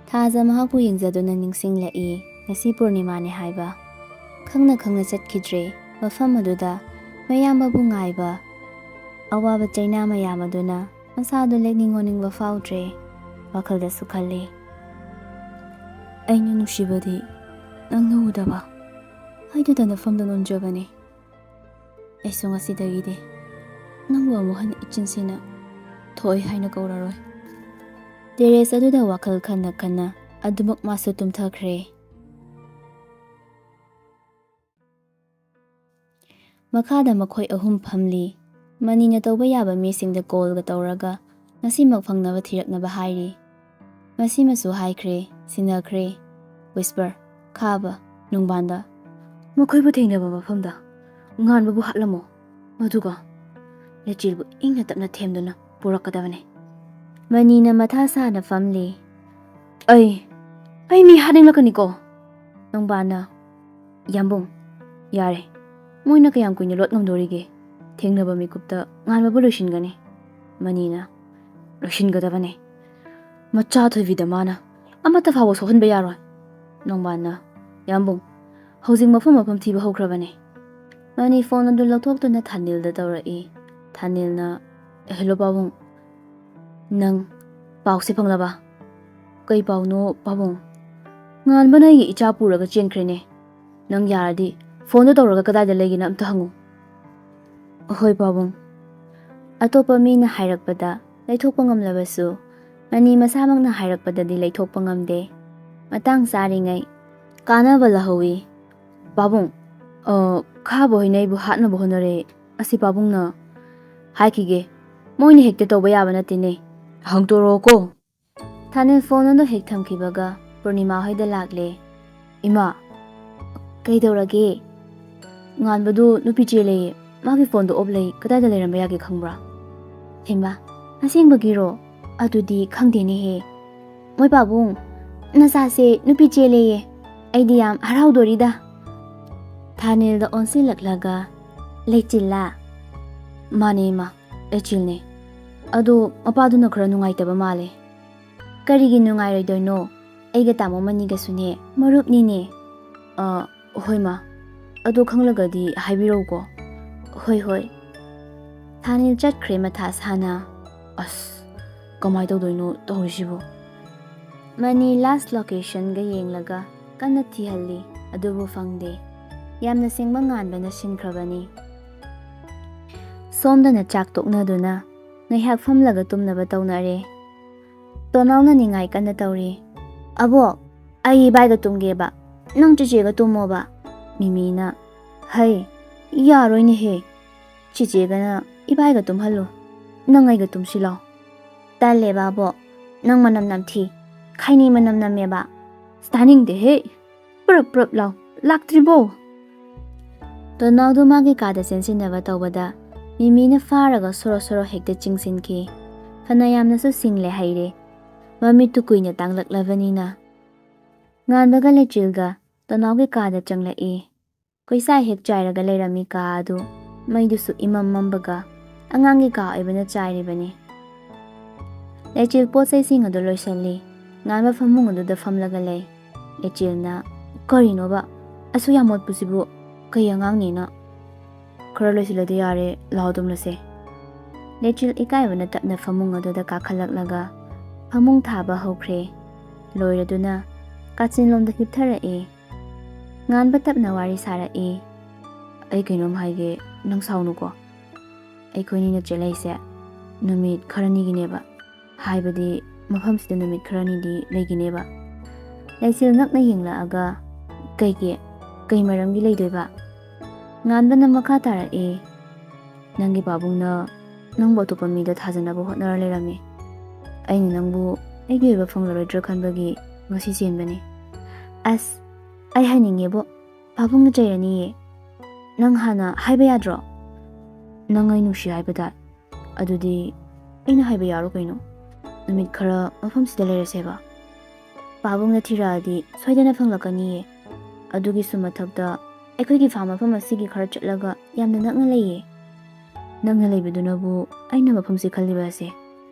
ꯊꯥꯖ ꯃꯍꯥꯛꯄꯨ ꯌꯦꯡꯖꯗꯨꯅ ꯅꯤꯡꯁꯤꯡꯂꯛꯏ ꯉꯁꯤ ꯄꯨꯔꯅꯤꯃꯥꯅꯤ ꯍꯥꯏꯕ꯫ ꯈꯪꯅ ꯈꯪꯅ ꯆꯠꯈꯤꯗ꯭ꯔꯦ ꯃꯐꯝ ꯑꯗꯨꯗ ꯃꯌꯥꯝꯕꯕꯨ ꯉꯥꯏꯕ ꯑꯋꯥꯕ ꯆꯩꯅꯥ ꯃꯌꯥꯝ ꯑꯗꯨꯅ ꯃꯁꯥꯗꯣ ꯂꯦꯛꯅꯤꯡ ꯑꯣꯅꯤꯡꯕ ꯐꯥꯎꯗ꯭ꯔꯦ꯫ ꯋꯥꯈꯜꯗꯁꯨ ꯈꯜꯂꯤ, ꯑꯩꯅ ꯅꯨꯡꯁꯤꯕꯗꯤ ꯅꯪꯅ ꯎꯗꯕ ꯍꯥꯏꯗꯨꯗ ꯅꯐꯝꯗ ꯅꯣꯟꯖꯕꯅꯤ꯫ ꯑꯩꯁꯨ ꯉꯁꯤꯗꯒꯤꯗꯤ ꯅꯪꯕꯨ ꯑꯃꯨꯛ ꯍꯟꯅ ꯏꯆꯤꯟꯁꯤꯅ ꯊꯣꯛꯏ ꯍꯥꯏꯅ ꯀꯧꯔꯔꯣꯏ꯫ ꯇꯦꯔꯦꯁ ꯑꯗꯨꯗ ꯋꯥꯈꯜ ꯈꯟꯅ ꯈꯟꯅ ꯑꯗꯨꯃꯛ ꯃꯥꯁꯨ ꯇꯨꯝꯊꯈ꯭ꯔꯦ꯫ ꯃꯈꯥꯗ ꯃꯈꯣꯏ ꯑꯍꯨꯝ ꯐꯝꯂꯤ꯫ ꯃꯅꯤꯅ ꯇꯧꯕ ꯌꯥꯕ ꯃꯤꯁꯤꯡꯗ ꯀꯣꯜꯒ ꯇꯧꯔꯒ ꯉꯁꯤꯃꯛ ꯐꯪꯅꯕ ꯊꯤꯔꯛꯅꯕ ꯍꯥꯏꯔꯤ꯫ ꯃꯁꯤꯃꯁꯨ ꯍꯥꯏꯈ꯭ꯔꯦ, ꯁꯤꯟꯅꯈ꯭ꯔꯦ꯫ ꯋꯤꯁꯄꯔ, ꯈꯥꯕ, ꯅꯨꯡꯕꯥꯟꯗ ꯃꯈꯣꯏꯕꯨ ꯊꯦꯡꯅꯕ ꯃꯐꯝꯗ ꯉꯥꯟꯕꯕꯨ ꯍꯥꯠꯂꯝꯃꯣ, ꯑꯗꯨꯒ ꯂꯩꯆꯤꯜꯕꯨ ꯏꯪꯅ ꯇꯞꯅ ꯊꯦꯝꯗꯨꯅ ꯄꯨꯔꯛꯀꯗꯕꯅꯤ꯫ ꯃꯅꯤꯅ ꯃꯊꯥ ꯁꯥꯅ ꯐꯝꯂꯤ꯫ ꯑꯩ ꯃꯤ ꯍꯥꯠꯅꯤꯡꯂꯛꯀꯅꯤꯀꯣ꯫ ꯅꯨꯡꯕꯥꯟꯅ, ꯌꯥꯝꯕꯨꯡ, ꯌꯥꯔꯦ, ꯃꯣꯏꯅ ꯀꯌꯥꯝ ꯀꯨꯏꯅ ꯂꯣꯠ ꯉꯝꯗꯣꯔꯤꯒꯦ? ꯊꯦꯡꯅꯕ ꯃꯤꯀꯨꯞꯇ ꯉꯥꯟꯕꯕꯨ ꯂꯣꯏꯁꯤꯟꯒꯅꯤ꯫ ꯃꯅꯤꯅ, ꯂꯣꯏꯁꯤꯟꯒꯗꯕꯅꯤ꯫ ꯃꯆꯥ ꯊꯣꯏꯕꯤꯗ ꯃꯥꯅ ꯑꯃꯠꯇ ꯐꯥꯎꯕ ꯁꯣꯛꯍꯟꯕ ꯌꯥꯔꯣꯏ꯫ ꯅꯣꯡꯕꯥꯟꯅ, ꯌꯥꯝꯕꯨꯡ, ꯍꯧꯖꯤꯛ ꯃꯐꯝ ꯊꯤꯕ ꯍꯧꯈ꯭ꯔꯕꯅꯤ꯫ ꯃꯅꯤ ꯐꯣꯟ ꯑꯗꯨ ꯂꯧꯊꯣꯛꯇꯨꯅ ꯊꯥꯅꯤꯜꯗ ꯇꯧꯔꯛꯏ꯫ ꯊꯥꯅꯤꯜꯅ, ꯍꯦꯂꯣ ꯄꯥꯕꯨꯡ, ꯅꯪ ꯄꯥꯎꯁꯦ ꯐꯪꯂꯕ? ꯀꯩ ꯄꯥꯎꯅꯣ ꯄꯥꯕꯨꯡ? ꯉꯥꯟꯕꯅ ꯑꯩꯒꯤ ꯏꯆꯥ ꯄꯨꯔꯒ ꯆꯦꯟꯈ꯭ꯔꯦꯅꯦ꯫ ꯅꯪ ꯌꯥꯔꯗꯤ ꯐꯣꯟꯗꯣ ꯇꯧꯔꯒ ꯀꯗꯥꯏꯗ ꯂꯩꯒꯦꯅ ꯑꯝꯇ ꯍꯪꯉꯨ꯫ ꯍꯣꯏ ꯄꯥꯕꯨꯡ꯫ ꯑꯇꯣꯞꯄ ꯃꯤꯅ ꯍꯥꯏꯔꯛꯄꯗ ꯂꯩꯊꯣꯛꯄ ꯉꯝꯂꯕꯁꯨ ꯃꯅꯤ ꯃꯁꯥꯃꯛꯅ ꯍꯥꯏꯔꯛꯄꯗꯗꯤ ꯂꯩꯊꯣꯛꯄ ꯉꯝꯗꯦ꯫ ꯃꯇꯥꯡ ꯆꯥꯔꯤꯉꯩ ꯀꯥꯟꯅꯕ ꯂꯧꯍꯧꯏ꯫ ꯄꯥꯕꯨꯡ, ꯈꯥꯕ ꯍꯣꯏꯅ ꯑꯩꯕꯨ ꯍꯥꯠꯅꯕ ꯍꯣꯠꯅꯔꯦ꯫ ꯑꯁꯤ ꯄꯥꯕꯨꯡꯅ ꯍꯥꯏꯈꯤꯒꯦ, ꯃꯣꯏꯅ ꯍꯦꯛꯇ ꯇꯧꯕ ꯌꯥꯕ ꯅꯠꯇꯦꯅꯦ꯫ ꯍꯪꯇꯣꯔꯛꯑꯣꯀꯣ꯫ ꯊꯥꯅꯤꯜ ꯐꯣꯟ ꯑꯗꯨ ꯍꯦꯛ ꯊꯝꯈꯤꯕꯒ ꯄꯨꯔꯅꯤꯃꯥ ꯍꯣꯏꯗ ꯂꯥꯛꯂꯦ꯫ ꯏꯃꯥ, ꯀꯩꯗꯧꯔꯒꯦ? ꯉꯥꯟꯕꯗꯨ ꯅꯨꯄꯤ ꯆꯦꯜꯂꯦꯌꯦ, ꯃꯥꯒꯤ ꯐꯣꯟꯗꯣ ꯑꯣꯐ ꯂꯩ, ꯀꯗꯥꯏꯗ ꯂꯩꯔꯝꯕ ꯌꯥꯒꯦ ꯈꯪꯕ꯭ꯔꯥ? ꯍꯩꯃꯥ, ꯑꯁꯦꯡꯕꯒꯤꯔꯣ? ꯑꯗꯨꯗꯤ ꯈꯪꯗꯦꯅꯦꯍꯦ꯫ ꯃꯣꯏ ꯄꯥꯕꯨꯡ, ꯅꯆꯥꯁꯦ ꯅꯨꯄꯤ ꯆꯦꯜꯂꯦꯌꯦ, ꯑꯩꯗꯤ ꯌꯥꯝ ꯍꯔꯥꯎꯗꯣꯔꯤꯗ꯫ ꯊꯥꯅꯤꯜꯗ ꯑꯣꯟꯁꯤꯜꯂꯛꯂꯒ, ꯂꯩꯆꯤꯜꯂꯥ? ꯃꯥꯅꯦ ꯏꯃꯥ, ꯂꯩꯆꯤꯜꯅꯦ꯫ ꯑꯗꯣ ꯃꯄꯥꯗꯨꯅ ꯈꯔ ꯅꯨꯡꯉꯥꯏꯇꯕ ꯃꯥꯜꯂꯦ꯫ ꯀꯔꯤꯒꯤ ꯅꯨꯡꯉꯥꯏꯔꯣꯏꯗꯣꯏꯅꯣ? ꯑꯩꯒ ꯇꯥꯃꯣ ꯃꯅꯤꯒꯁꯨꯅꯦ ꯃꯔꯨꯞꯅꯤꯅꯦ꯫ ꯍꯣꯏ ꯃꯥ, ꯑꯗꯣ ꯈꯪꯂꯒꯗꯤ ꯍꯥꯏꯕꯤꯔꯧꯀꯣ꯫ ꯍꯣꯏ꯫ ꯊꯥꯅꯤꯜ ꯆꯠꯈ꯭ꯔꯦ ꯃꯊꯥ ꯁꯥꯅ꯫ ꯑꯁ, ꯀꯃꯥꯏ ꯇꯧꯗꯣꯏꯅꯣ ꯇꯧꯔꯤꯁꯤꯕꯣ? ꯃꯅꯤ ꯂꯥꯁ ꯂꯣꯀꯦꯁꯟꯒ ꯌꯦꯡꯂꯒ ꯀꯟꯅ ꯊꯤꯍꯜꯂꯤ, ꯑꯗꯨꯕꯨ ꯐꯪꯗꯦ꯫ ꯌꯥꯝꯅ ꯁꯤꯡꯕ ꯉꯥꯟꯕꯅ ꯁꯤꯟꯈ꯭ꯔꯕꯅꯤ꯫ ꯁꯣꯝꯗꯅ ꯆꯥꯛ ꯇꯣꯛꯅꯗꯨꯅ ꯉꯥꯏꯍꯥꯛ ꯐꯝꯂꯒ ꯇꯨꯝꯅꯕ ꯇꯧꯅꯔꯦ꯫ ꯇꯣꯅꯥꯎꯅ ꯅꯤꯡꯉꯥꯏ ꯀꯟꯅ ꯇꯧꯔꯤ꯫ ꯑꯕꯣꯛ, ꯑꯩ ꯏꯕꯥꯏꯒ ꯇꯨꯝꯒꯦꯕ, ꯅꯪ ꯆꯤꯆꯦꯒ ꯇꯨꯝꯃꯣꯕ꯫ ꯃꯤꯃꯤꯅ, ꯍꯩ, ꯌꯥꯔꯣꯏꯅꯦꯍꯦ꯫ ꯆꯤꯆꯦꯒꯅ ꯏꯕꯥꯏꯒ ꯇꯨꯝꯍꯜꯂꯨ, ꯅꯪ ꯑꯩꯒ ꯇꯨꯝꯁꯤ ꯂꯥꯎ꯫ ꯇꯜꯂꯦꯕ ꯑꯕꯣꯛ, ꯅꯪ ꯃꯅꯝ ꯅꯝꯊꯤ, ꯈꯩꯅꯤ ꯃꯅꯝ ꯅꯝꯃꯦꯕ꯫ ꯇꯥꯅꯤꯡꯗꯦꯍꯦ, ꯄ꯭ꯔꯞ ꯂꯥꯎ, ꯂꯥꯛꯇ꯭ꯔꯤꯕꯣ? ꯇꯣꯅꯥꯎꯗꯨ ꯃꯥꯒꯤ ꯀꯥꯗ ꯆꯦꯟꯁꯤꯟꯅꯕ ꯇꯧꯕꯗ ꯃꯤꯃꯤꯅ ꯐꯥꯔꯒ ꯁꯣꯔꯣ ꯍꯦꯛꯇ ꯆꯤꯡꯁꯤꯟꯈꯤ꯫ ꯐꯅꯌꯥꯝꯅꯁꯨ ꯁꯤꯡꯂꯦ ꯍꯩꯔꯦ, ꯃꯃꯤꯠꯇꯨ ꯀꯨꯏꯅ ꯇꯥꯡꯂꯛꯂꯕꯅꯤꯅ꯫ ꯉꯥꯟꯕꯒ ꯂꯩꯆꯤꯜꯒ ꯇꯣꯅꯥꯎꯒꯤ ꯀꯥꯗ ꯆꯪꯂꯛꯏ꯫ ꯀꯣꯏꯆꯥꯏ ꯍꯦꯛ ꯆꯥꯏꯔꯒ ꯂꯩꯔꯝꯃꯤ ꯀꯥ ꯑꯗꯨ, ꯃꯩꯗꯨꯁꯨ ꯏꯃꯝ ꯃꯝꯕꯒ ꯑꯉꯥꯡꯒꯤ ꯀꯥ ꯑꯣꯏꯕꯅ ꯆꯥꯏꯔꯤꯕꯅꯤ꯫ ꯂꯩꯆꯤꯜ ꯄꯣꯠ ꯆꯩꯁꯤꯡ ꯑꯗꯨ ꯂꯣꯏꯁꯤꯜꯂꯤ꯫ ꯉꯥꯟꯕ ꯐꯃꯨꯡ ꯑꯗꯨꯗ ꯐꯝꯂꯒ ꯂꯩ꯫ ꯂꯩꯆꯤꯜꯅ, ꯀꯔꯤꯅꯣꯕ ꯑꯁꯨꯛ ꯌꯥꯝ ꯃꯣꯠꯄꯁꯤꯕꯨ? ꯀꯩ ꯑꯉꯥꯡꯅꯤꯅ? ꯈꯔ ꯂꯣꯏꯁꯤꯜꯂꯗꯤ ꯌꯥꯔꯦ, ꯂꯥꯎ ꯇꯨꯝꯂꯁꯦ꯫ ꯂꯩꯆꯤꯜ ꯏꯀꯥꯏꯕꯅ ꯇꯞꯅ ꯐꯃꯨꯡ ꯑꯗꯨꯗ ꯀꯥꯈꯠꯂꯛꯂꯒ ꯐꯃꯨꯡ ꯊꯥꯕ ꯍꯧꯈ꯭ꯔꯦ꯫ ꯂꯣꯏꯔꯗꯨꯅ ꯀꯥꯆꯤꯟꯂꯣꯝꯗ ꯍꯤꯞꯊꯔꯛꯏ꯫ ꯉꯥꯟꯕ ꯇꯞꯅ ꯋꯥꯔꯤ ꯁꯥꯔꯛꯏ꯫ ꯑꯩ ꯀꯩꯅꯣꯝ ꯍꯥꯏꯒꯦ, ꯅꯪ ꯁꯥꯎꯅꯨꯀꯣ꯫ ꯑꯩꯈꯣꯏꯅꯤꯅ ꯆꯦꯜꯂꯛꯏꯁꯦ ꯅꯨꯃꯤꯠ ꯈꯔꯅꯤꯒꯤꯅꯦꯕ, ꯍꯥꯏꯕꯗꯤ ꯃꯐꯝꯁꯤꯗ ꯅꯨꯃꯤꯠ ꯈꯔꯅꯤꯗꯤ ꯂꯩꯒꯤꯅꯦꯕ꯫ ꯂꯩꯆꯤꯜ ꯉꯛꯅ ꯌꯦꯡꯂꯛꯑꯒ, ꯀꯩ ꯃꯔꯝꯒꯤ ꯂꯩꯗꯣꯏꯕ? ꯉꯥꯟꯕꯅ ꯃꯈꯥ ꯇꯥꯔꯛꯏ꯫ ꯅꯪꯒꯤ ꯄꯥꯕꯨꯡꯅ ꯅꯪꯕꯨ ꯑꯇꯣꯞꯄ ꯃꯤꯗ ꯊꯥꯖꯅꯕ ꯍꯣꯠꯅꯔ ꯂꯩꯔꯝꯃꯤ꯫ ꯑꯩꯅ ꯅꯪꯕꯨ ꯑꯩꯒꯤ ꯑꯣꯏꯕ ꯐꯪꯂꯔꯣꯏꯗ꯭ꯔꯥ ꯈꯟꯕꯒꯤ ꯉꯁꯤ ꯆꯦꯟꯕꯅꯤ꯫ ꯑꯁ, ꯑꯩ ꯍꯥꯏꯅꯤꯡꯉꯦꯕꯣ, ꯄꯥꯕꯨꯡꯅ ꯆꯩꯔꯅꯤꯌꯦ꯫ ꯅꯪ ꯍꯥꯟꯅ ꯍꯥꯏꯕ ꯌꯥꯗ꯭ꯔꯣ? ꯅꯪ ꯑꯩ ꯅꯨꯡꯁꯤ ꯍꯥꯏꯕꯗ ꯑꯗꯨꯗꯤ ꯑꯩꯅ ꯍꯥꯏꯕ ꯌꯥꯔꯣ ꯀꯩꯅꯣ? ꯅꯨꯃꯤꯠ ꯈꯔ ꯃꯐꯝꯁꯤꯗ ꯂꯩꯔꯁꯦꯕ. ꯄꯥꯕꯨꯡꯅ ꯊꯤꯔꯛꯑꯗꯤ ꯁꯣꯏꯗꯅ ꯐꯪꯂꯛꯀꯅꯤꯌꯦ. ꯑꯗꯨꯒꯤꯁꯨ ꯃꯊꯛꯇ ꯑꯩꯈꯣꯏꯒꯤ ꯐꯥꯔꯝ ꯃꯐꯝ ꯑꯁꯤꯒꯤ ꯈꯔ ꯆꯠꯂꯒ ꯌꯥꯝꯅ ꯅꯛꯅ ꯂꯩꯌꯦ. ꯅꯪꯅ ꯂꯩꯕꯗꯨꯅꯕꯨ ꯑꯩꯅ ꯃꯐꯝꯁꯤ ꯈꯜꯂꯤꯕ ꯑꯁꯦ.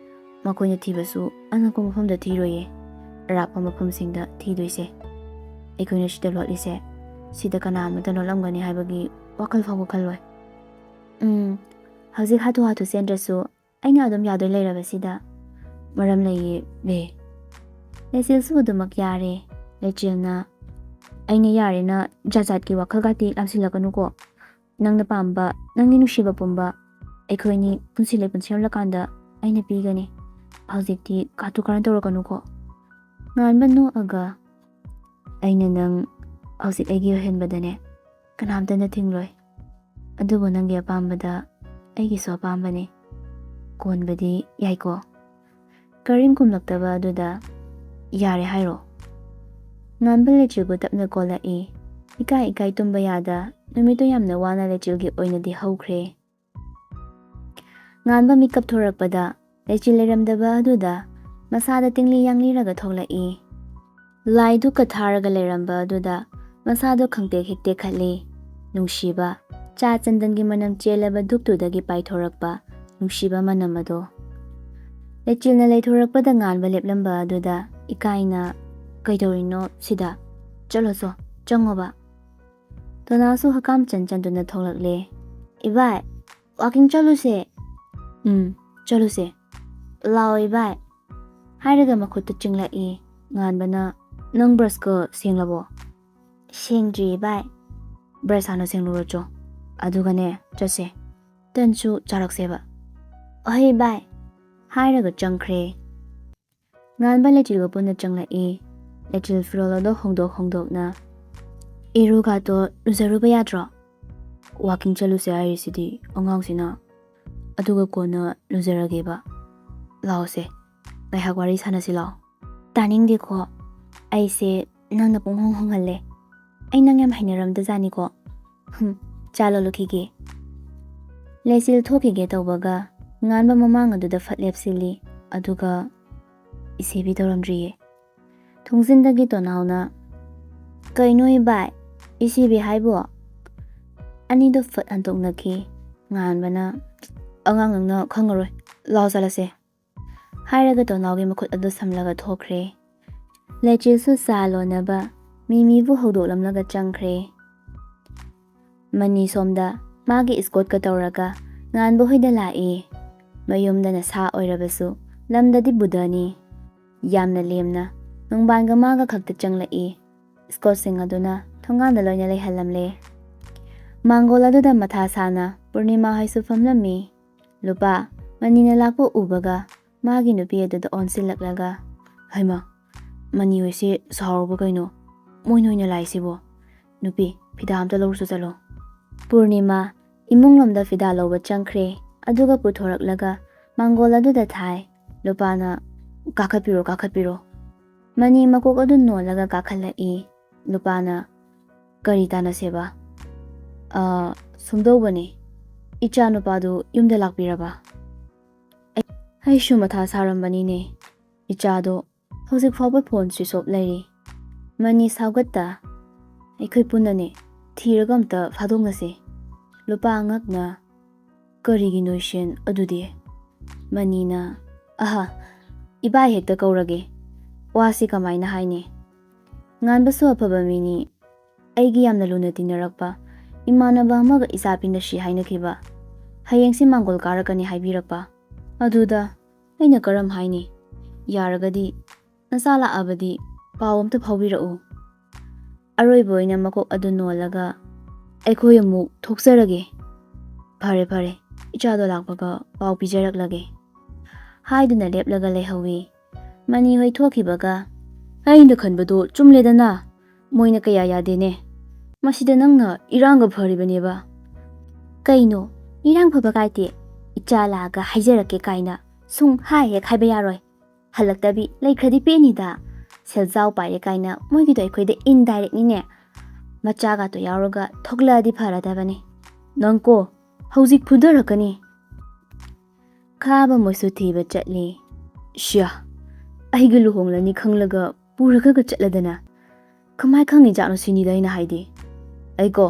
ꯃꯈꯣꯏꯅ ꯊꯤꯕꯁꯨ ꯑꯅꯛꯄ ꯃꯐꯝꯗ ꯊꯤꯔꯣꯏꯌꯦ. ꯑꯔꯥꯞꯄ ꯃꯐꯝꯁꯤꯡꯗ ꯊꯤꯗꯣꯏꯁꯦ. ꯑꯩꯈꯣꯏꯅ ꯁꯤꯗ ꯂꯣꯠꯂꯤꯁꯦ ꯁꯤꯗ ꯀꯅꯥ ꯑꯃꯠꯇ ꯂꯣꯠꯂꯝꯒꯅꯤ ꯍꯥꯏꯕꯒꯤ ꯋꯥꯈꯜ ꯐꯥꯎꯕ ꯈꯜꯂꯣꯏ. ꯍꯧꯖꯤꯛ ꯍꯥꯊꯨ ꯍꯥꯊꯨ ꯆꯦꯟꯗ꯭ꯔꯁꯨ ꯑꯩꯅ ꯑꯗꯨꯝ ꯌꯥꯗꯣꯏ ꯂꯩꯔꯕꯁꯤꯗ. ꯃꯔꯝ ꯂꯩꯌꯦ ꯕꯦ. ꯂꯩꯆꯤꯜꯁꯨ ꯑꯗꯨꯃꯛ ꯌꯥꯔꯦ. ꯂꯩꯆꯤꯜꯅ ꯑꯩꯅ ꯌꯥꯔꯦꯅ ꯖꯥꯠꯀꯤ ꯋꯥꯈꯜꯒꯥꯇꯤ ꯂꯥꯝꯁꯤꯜꯂꯛꯀꯅꯨꯀꯣ. ꯅꯪꯅ ꯄꯥꯝꯕ ꯅꯪꯒꯤ ꯅꯨꯡꯁꯤꯕ ꯄꯨꯝꯕ ꯑꯩꯈꯣꯏꯅꯤ ꯄꯨꯟꯁꯤ ꯂꯩꯄꯨꯟ ꯁꯦꯝꯂꯀꯥꯟꯗ ꯑꯩꯅ ꯄꯤꯒꯅꯤ. ꯍꯧꯖꯤꯛꯇꯤ ꯀꯥꯇꯨ ꯀꯥꯔꯟ ꯇꯧꯔꯛꯀꯅꯨꯀꯣ. ꯉꯥꯟꯕ ꯅꯣꯛꯑꯒ ꯑꯩꯅ ꯅꯪ ꯍꯧꯖꯤꯛ ꯑꯩꯒꯤ ꯑꯣꯏꯍꯟꯕꯗꯅꯦ ꯀꯅꯥꯝꯇꯅ ꯊꯤꯡꯂꯣꯏ. ꯑꯗꯨꯕꯨ ꯅꯪꯒꯤ ꯑꯄꯥꯝꯕꯗ ꯑꯩꯒꯤꯁꯨ ꯑꯄꯥꯝꯕꯅꯤ. ꯀꯣꯟꯕꯗꯤ ꯌꯥꯏꯀꯣ? ꯀꯔꯤꯝ ꯈꯨꯝꯂꯛꯇꯕ ꯑꯗꯨꯗ ꯌꯥꯔꯦ ꯍꯥꯏꯔꯣ? ꯉꯥꯟꯕ ꯂꯩꯆꯤꯜꯕꯨ ꯇꯞꯅ ꯀꯣꯜꯂꯛꯏ. ꯏꯀꯥꯏ ꯇꯨꯝꯕ ꯌꯥꯗ ꯅꯨꯃꯤꯠꯇꯨ ꯌꯥꯝꯅ ꯋꯥꯅ ꯂꯩꯆꯤꯜꯒꯤ ꯑꯣꯏꯅꯗꯤ ꯍꯧꯈ꯭ꯔꯦ. ꯉꯥꯟꯕ ꯃꯤꯀꯞ ꯊꯣꯔꯛꯄꯗ ꯂꯩꯆꯤꯜ ꯂꯩꯔꯝꯗꯕ ꯑꯗꯨꯗ ꯃꯁꯥꯗ ꯇꯤꯡꯂꯤ ꯌꯥꯡꯂꯤꯔꯒ ꯊꯣꯛꯂꯛꯏ. ꯂꯥꯏ ꯙꯨꯛꯀ ꯊꯥꯔꯒ ꯂꯩꯔꯝꯕ ꯑꯗꯨꯗ ꯃꯁꯥꯗꯣ ꯈꯪꯇꯦꯛ ꯍꯦꯛ ꯇꯦꯛꯈꯠꯂꯤ. ꯅꯨꯡꯁꯤꯕ ꯆꯥ ꯆꯟꯗꯟꯒꯤ ꯃꯅꯝ ꯆꯦꯜꯂꯕ ꯙꯨꯛꯇꯨꯗꯒꯤ ꯄꯥꯏꯊꯣꯔꯛꯄ ꯅꯨꯡꯁꯤꯕ ꯃꯅꯝ ꯑꯗꯣ. ꯂꯩꯆꯤꯜꯅ ꯂꯩꯊꯣꯔꯛꯄꯗ ꯉꯥꯟꯕ ꯂꯦꯞꯂꯝꯕ ꯑꯗꯨꯗ ꯏꯀꯥꯏꯅ ꯀꯩꯗꯧꯔꯤꯅꯣ ꯁꯤꯗ? ꯆꯠꯂꯣꯆꯣ, ꯆꯪꯉꯣꯕ. ꯇꯣꯅꯥꯁꯨ ꯍꯀꯥꯝ ꯆꯟꯗꯨꯅ ꯊꯣꯛꯂꯛꯂꯦ. ꯏꯕꯥꯏ, ꯋꯥꯀꯤꯡ ꯆꯠꯂꯨꯁꯦ. ꯆꯠꯂꯨꯁꯦ. ꯂꯥꯛꯑꯣ ꯏꯕꯥꯏ ꯍꯥꯏꯔꯒ ꯃꯈꯨꯠꯇꯨ ꯆꯤꯡꯂꯛꯏ. ꯉꯥꯟꯕꯅ ꯅꯪ ꯕ꯭ꯔꯁꯀ ꯁꯦꯡꯂꯕꯣ? ꯁꯦꯡꯗ꯭ꯔꯤ ꯏꯕꯥꯏ. ꯕ꯭ꯔꯁ ꯍꯥꯟꯅ ꯁꯦꯡꯂꯨꯔꯣꯆꯣ. ꯑꯗꯨꯒꯅꯦ ꯆꯠꯁꯦ. ꯇꯟꯁꯨ ꯆꯥꯔꯛꯁꯦꯕ. ꯑꯍꯣꯏ ꯏꯕꯥꯏ ꯍꯥꯏꯔꯒ ꯆꯪꯈ꯭ꯔꯦ. ꯉꯥꯟꯕ ꯂꯩꯆꯤꯜꯒ ꯄꯨꯟꯅ ꯆꯪꯂꯛꯏ. ꯂꯩꯆꯤꯜ ꯐꯤꯔꯣꯜ ꯑꯗꯣ ꯍꯣꯡꯗꯣꯛꯅ ꯏꯔꯨꯒꯥꯗꯣ ꯂꯨꯖꯔꯨꯕ ꯌꯥꯗ꯭ꯔꯣ? ꯋꯥꯀꯤꯡ ꯆꯠꯂꯨꯁꯦ ꯍꯥꯏꯔꯤꯁꯤꯗꯤ ꯑꯉꯥꯡꯁꯤꯅ. ꯑꯗꯨꯒ ꯀꯣꯟꯅ ꯂꯨꯖꯔꯒꯦꯕ. ꯂꯥꯛꯑꯣꯁꯦ, ꯉꯥꯏꯍꯥꯛ ꯋꯥꯔꯤ ꯁꯥꯟꯅꯁꯤ ꯂꯥꯛꯑꯣ. ꯇꯥꯅꯤꯡꯗꯦꯀꯣ. ꯑꯩꯁꯦ ꯅꯪꯅ ꯄꯨꯡꯍꯣꯡ ꯍꯣꯡꯍꯜꯂꯦ. ꯑꯩ ꯅꯪ ꯌꯥꯝ ꯍꯩꯅꯔꯝꯗꯖꯥꯠꯅꯤꯀꯣ. ꯆꯥ ꯂꯣꯜꯂꯨꯈꯤꯒꯦ. ꯂꯩꯆꯤꯜ ꯊꯣꯛꯈꯤꯒꯦ ꯇꯧꯕꯒ ꯉꯥꯟꯕ ꯃꯃꯥꯡ ꯑꯗꯨꯗ ꯐꯠ ꯂꯦꯞꯁꯤꯜꯂꯤ. ꯑꯗꯨꯒ ꯏꯁꯦꯕꯤ ꯇꯧꯔꯝꯗ꯭ꯔꯤꯌꯦ. ꯊꯣꯡꯖꯤꯟꯗꯒꯤ ꯇꯣꯅꯥꯎꯅ ꯀꯩꯅꯣ ꯏꯕꯥꯏ, ꯏꯁꯦꯕꯤ ꯍꯥꯏꯕꯣ? ꯑꯅꯤꯗꯣ ꯐꯠ ꯍꯟꯇꯣꯛꯅꯈꯤ. ꯉꯥꯟꯕꯅ ꯑꯉꯥꯡ ꯅꯪꯅ ꯈꯪꯉꯔꯣꯏ, ꯂꯥꯎ ꯆꯠꯂꯁꯦ ꯍꯥꯏꯔꯒ ꯇꯣꯅꯥꯎꯒꯤ ꯃꯈꯨꯠ ꯑꯗꯨ ꯁꯝꯂꯒ ꯊꯣꯛꯈ꯭ꯔꯦ. ꯂꯩꯆꯤꯜꯁꯨ ꯆꯥ ꯂꯣꯟꯅꯕ ꯃꯤꯃꯤꯕꯨ ꯍꯧꯗꯣꯛꯂꯝꯂꯒ ꯆꯪꯈ꯭ꯔꯦ. ꯃꯅꯤ ꯁꯣꯝꯗ ꯃꯥꯒꯤ ꯏꯁꯀꯣꯠꯀ ꯇꯧꯔꯒ ꯉꯥꯟꯕ ꯍꯣꯏꯗ ꯂꯥꯛꯏ. ꯃꯌꯨꯝꯗꯅ ꯁꯥ ꯑꯣꯏꯔꯕꯁꯨ ꯂꯝꯗꯗꯤ ꯕꯨꯙꯅꯤ. ꯌꯥꯝꯅ ꯂꯦꯝꯅ ꯅꯣꯡꯕꯥꯟꯒ ꯃꯥꯒ ꯈꯛꯇ ꯆꯪꯂꯛꯏ. ꯏꯁꯀꯣꯠꯁꯤꯡ ꯑꯗꯨꯅ ꯊꯣꯡꯒꯥꯟꯗ ꯂꯣꯏꯅ ꯂꯩꯍꯜꯂꯝꯂꯦ. ꯃꯥꯡꯒꯣꯜ ꯑꯗꯨꯗ ꯃꯊꯥ ꯁꯥꯅ ꯄꯨꯔꯅꯤꯃꯥ ꯍꯣꯏꯁꯨ ꯐꯝꯂꯝꯃꯤ. ꯂꯨꯄꯥ ꯃꯅꯤꯅ ꯂꯥꯛꯄ ꯎꯕꯒ ꯃꯥꯒꯤ ꯅꯨꯄꯤ ꯑꯗꯨꯗ ꯑꯣꯟꯁꯤꯜꯂꯛꯂꯒ ꯍꯩꯃꯥ, ꯃꯅꯤ ꯍꯣꯏꯁꯦ ꯁꯥꯎꯔꯕ ꯀꯩꯅꯣ? ꯃꯣꯏꯅ ꯑꯣꯏꯅ ꯂꯥꯛꯏꯁꯤꯕꯣ? ꯅꯨꯄꯤ, ꯐꯤꯗꯥ ꯑꯝꯇ ꯂꯧꯔꯨꯆꯣ ꯆꯠꯂꯣ. ꯄꯨꯔꯅꯤꯃꯥ ꯏꯃꯨꯡꯂꯣꯝꯗ ꯐꯤꯗꯥ ꯂꯧꯕ ꯆꯪꯈ꯭ꯔꯦ. ꯑꯗꯨꯒ ꯄꯨꯊꯣꯔꯛꯂꯒ ꯃꯥꯡꯒꯣꯜ ꯑꯗꯨꯗ ꯊꯥꯏ. ꯂꯨꯄꯥꯅ ꯀꯥꯈꯠꯄꯤꯔꯣ. ꯃꯅꯤ ꯃꯀꯣꯛ ꯑꯗꯨ ꯅꯣꯜꯂꯒ ꯀꯥꯈꯠꯂꯛꯏ. ꯂꯨꯄꯥꯅ ꯀꯔꯤ ꯇꯥꯟꯅꯁꯦꯕ? ꯁꯨꯝꯗꯧꯕꯅꯦ. ꯏꯆꯥ ꯅꯨꯄꯥꯗꯨ ꯌꯨꯝꯗ ꯂꯥꯛꯄꯤꯔꯕ? ꯑꯩꯁꯨ ꯃꯊꯥ ꯁꯥꯔꯝꯕꯅꯤꯅꯦ. ꯏꯆꯥꯗꯣ ꯍꯧꯖꯤꯛ ꯐꯥꯎꯕ ꯐꯣꯟ ꯁ꯭ꯋꯤꯆ ꯑꯣꯐ ꯂꯩꯔꯤ. ꯃꯅꯤ ꯁꯥꯎꯒꯠꯇ ꯑꯩꯈꯣꯏ ꯄꯨꯟꯅꯅꯦ ꯊꯤꯔꯒ ꯑꯝꯇ ꯐꯥꯗꯣꯛꯅꯁꯦ. ꯂꯨꯄꯥ ꯉꯛꯅ ꯀꯔꯤꯒꯤ ꯅꯣꯏꯁꯦꯟ ꯑꯗꯨꯗꯤ? ꯃꯅꯤꯅ ꯏꯕꯥꯏ ꯍꯦꯛꯇ ꯀꯧꯔꯒꯦ. ꯋꯥꯁꯤ ꯀꯃꯥꯏꯅ ꯍꯥꯏꯅꯤ? ꯉꯥꯟꯕꯁꯨ ꯑꯐꯕ ꯃꯤꯅꯤ. ꯑꯩꯒꯤ ꯌꯥꯝꯅ ꯂꯨꯅ ꯇꯤꯟꯅꯔꯛꯄ ꯏꯃꯥꯟꯅꯕ ꯑꯃꯒ ꯏꯆꯥ ꯄꯤꯅꯁꯤ ꯍꯥꯏꯅꯈꯤꯕ. ꯍꯌꯦꯡꯁꯤ ꯃꯥꯡꯒꯣꯜ ꯀꯥꯔꯛꯀꯅꯤ ꯍꯥꯏꯕꯤꯔꯛꯄ. ꯑꯗꯨꯗ ꯑꯩꯅ ꯀꯔꯝ ꯍꯥꯏꯅꯤ? ꯌꯥꯔꯒꯗꯤ ꯅꯆꯥ ꯂꯥꯛꯑꯕꯗꯤ ꯄꯥꯎ ꯑꯝꯇ ꯐꯥꯎꯕꯤꯔꯛꯎ. ꯑꯔꯣꯏꯕ ꯑꯣꯏꯅ ꯃꯀꯣꯛ ꯑꯗꯨ ꯅꯣꯜꯂꯒ ꯑꯩꯈꯣꯏ ꯑꯃꯨꯛ ꯊꯣꯛꯆꯔꯒꯦ. ꯐꯔꯦ, ꯏꯆꯥꯗꯣ ꯂꯥꯛꯄꯒ ꯄꯥꯎ ꯄꯤꯖꯔꯛꯂꯒꯦ ꯍꯥꯏꯗꯨꯅ ꯂꯦꯞꯂꯒ ꯂꯩꯍꯧꯏ. ꯃꯅꯤ ꯍꯣꯏ ꯊꯣꯛꯈꯤꯕꯒ ꯑꯩꯅ ꯈꯟꯕꯗꯣ ꯆꯨꯝꯂꯦꯗꯅ. ꯃꯣꯏꯅ ꯀꯌꯥ ꯌꯥꯗꯦꯅꯦ. ꯃꯁꯤꯗ ꯅꯪꯅ ꯏꯔꯥꯡꯒ ꯐꯔꯤꯕꯅꯦꯕ. ꯀꯩꯅꯣ ꯏꯔꯥꯡ ꯐꯕ ꯀꯥꯏꯗꯦ. ꯏꯆꯥ ꯂꯥꯛꯑꯒ ꯍꯥꯏꯖꯔꯛꯀꯦ ꯀꯥꯏꯅ ꯁꯨꯡ ꯍꯦꯛ ꯍꯥꯏꯕ ꯌꯥꯔꯣꯏ. ꯍꯜꯂꯛꯇꯕꯤ ꯂꯩꯈ꯭ꯔꯗꯤ ꯄꯦꯅꯤꯗ. ꯁꯦꯜꯖꯥꯎ ꯄꯥꯏꯔꯦ ꯀꯥꯏꯅ ꯃꯣꯏꯒꯤꯗꯣ ꯑꯩꯈꯣꯏꯗ ꯏꯟꯗꯥꯏꯔꯦꯛꯅꯤꯅꯦ. ꯃꯆꯥꯒꯥꯇꯣ ꯌꯥꯎꯔꯒ ꯊꯣꯛꯂꯛꯑꯗꯤ ꯐꯔꯗꯕꯅꯤ. ꯅꯪꯀꯣ ꯍꯧꯖꯤꯛ ꯐꯨꯗꯔꯛꯀꯅꯤ. ꯈꯥꯕ ꯃꯣꯏꯁꯨ ꯊꯤꯕ ꯆꯠꯂꯤ. ꯁ꯭ꯌꯥ, ꯑꯩꯒ ꯂꯨꯍꯣꯡꯂꯅꯤ ꯈꯪꯂꯒ ꯄꯨꯔꯒ ꯆꯠꯂꯗꯅ. ꯀꯃꯥꯏ ꯈꯪꯉꯤ ꯖꯥꯠꯅꯣ ꯁꯤꯅꯤꯗ ꯑꯩꯅ ꯍꯥꯏꯗꯤ. ꯑꯩꯀꯣ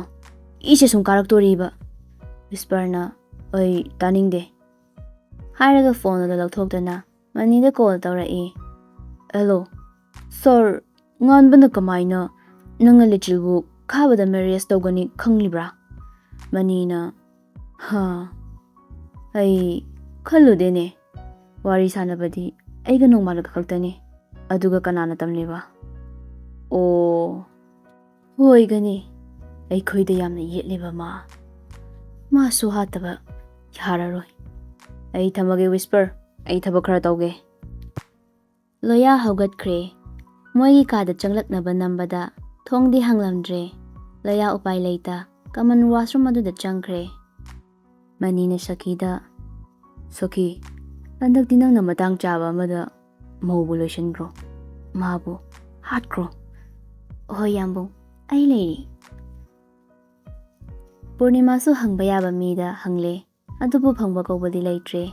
ꯏꯁꯦ ꯁꯨꯝ ꯀꯥꯔꯛꯇꯣꯔꯤꯕ. ꯋꯤꯁꯄꯔꯅ ꯑꯩ ꯇꯥꯅꯤꯡꯗꯦ ꯍꯥꯏꯔꯒ ꯐꯣꯟ ꯑꯗꯨ ꯂꯧꯊꯣꯛꯇꯨꯅ ꯃꯅꯤꯗ ꯀꯣꯜ ꯇꯧꯔꯛꯏ. ꯍꯦꯂꯣ ꯁꯥꯔ, ꯉꯥꯟꯕꯅ ꯀꯃꯥꯏꯅ ꯅꯪꯅ ꯂꯤꯆꯤꯜꯕꯨ ꯈꯥꯕꯗ ꯃꯦꯔꯦꯖ ꯇꯧꯒꯅꯤ ꯈꯪꯂꯤꯕ꯭ꯔꯥ? ꯃꯅꯤꯅ ꯑꯩ ꯈꯜꯂꯨꯗꯦꯅꯦ. ꯋꯥꯔꯤ ꯁꯥꯟꯅꯕꯗꯤ ꯑꯩꯒ ꯅꯣꯡꯃꯥꯜꯂꯒ ꯈꯛꯇꯅꯤ. ꯑꯗꯨꯒ ꯀꯅꯥꯅ ꯇꯝꯂꯤꯕ? ꯑꯣ ꯍꯣꯏꯒꯅꯤ. ꯑꯩꯈꯣꯏꯗ ꯌꯥꯝꯅ ꯌꯦꯠꯂꯤꯕ ꯃꯥꯁꯨ ꯍꯥꯠꯇꯕ ꯌꯥꯔꯔꯣꯏ. ꯑꯩ ꯊꯝꯃꯒꯦ ꯋꯤꯁꯄꯔ, ꯑꯩ ꯊꯕꯛ ꯈꯔ ꯇꯧꯒꯦ. ꯂꯣꯌꯥ ꯍꯧꯒꯠꯈ꯭ꯔꯦ. ꯃꯣꯏꯒꯤ ꯀꯥꯗ ꯆꯪꯂꯛꯅꯕ ꯅꯝꯕꯗ ꯊꯣꯡꯗꯤ ꯍꯥꯡꯂꯝꯗ꯭ꯔꯦ. ꯂꯣꯌꯥ ꯎꯄꯥꯏ ꯂꯩꯇ ꯀꯃꯟ ꯋꯥꯁꯔꯨꯝ ꯑꯗꯨꯗ ꯆꯪꯈ꯭ꯔꯦ. ꯃꯅꯤꯅ ꯁꯈꯤꯗ, ꯁꯈꯤ, ꯍꯟꯗꯛꯇꯤ ꯅꯪꯅ ꯃꯇꯥꯡ ꯆꯥꯕ ꯑꯃꯗ ꯃꯧꯕꯨ ꯂꯣꯏꯁꯤꯟꯈ꯭ꯔꯣ. ꯃꯥꯕꯨ ꯍꯥꯠꯈ꯭ꯔꯣ. ꯍꯣꯏ ꯌꯥꯝꯕꯨꯡ, ꯑꯩ ꯂꯩꯔꯤ. ꯄꯨꯔꯅꯤꯃꯥꯁꯨ ꯍꯪꯕ ꯌꯥꯕ ꯃꯤꯗ ꯍꯪꯂꯦ, ꯑꯗꯨꯕꯨ ꯐꯪꯕ ꯀꯧꯕꯗꯤ ꯂꯩꯇ꯭ꯔꯦ.